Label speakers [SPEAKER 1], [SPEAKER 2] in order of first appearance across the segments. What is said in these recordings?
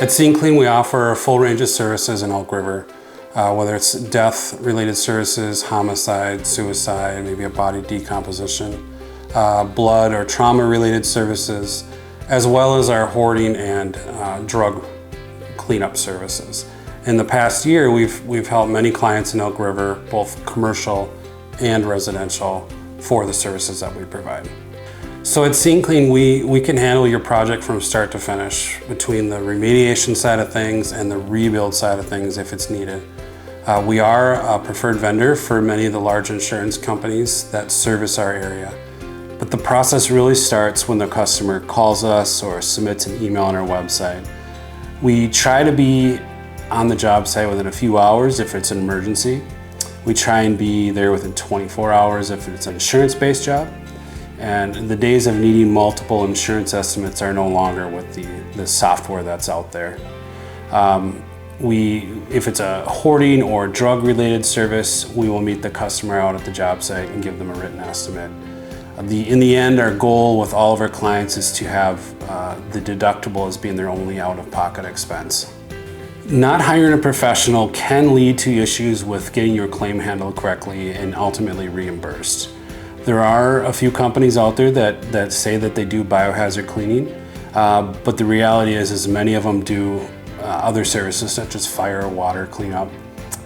[SPEAKER 1] At Scene Clean, we offer a full range of services in Elk River, whether it's death-related services, homicide, suicide, maybe a body decomposition, blood or trauma-related services, as well as our hoarding and drug cleanup services. In the past year, we've helped many clients in Elk River, both commercial and residential, for the services that we provide. So at Scene Clean, we can handle your project from start to finish, between the remediation side of things and the rebuild side of things if it's needed. We are a preferred vendor for many of the large insurance companies that service our area. But the process really starts when the customer calls us or submits an email on our website. We try to be on the job site within a few hours if it's an emergency. We try and be there within 24 hours if it's an insurance-based job. And the days of needing multiple insurance estimates are no longer with the software that's out there. If it's a hoarding or drug-related service, we will meet the customer out at the job site and give them a written estimate. In the end, our goal with all of our clients is to have the deductible as being their only out-of-pocket expense. Not hiring a professional can lead to issues with getting your claim handled correctly and ultimately reimbursed. There are a few companies out there that say that they do biohazard cleaning, but the reality is many of them do other services such as fire or water cleanup,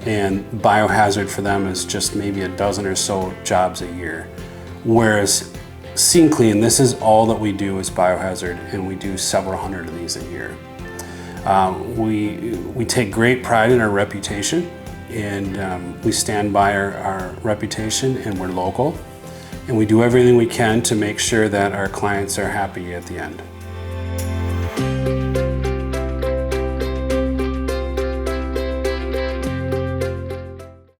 [SPEAKER 1] and biohazard for them is just maybe a dozen or so jobs a year. Whereas Scene Clean, this is all that we do is biohazard, and we do several hundred of these a year. We take great pride in our reputation, and we stand by our reputation, and we're local. And we do everything we can to make sure that our clients are happy at the end.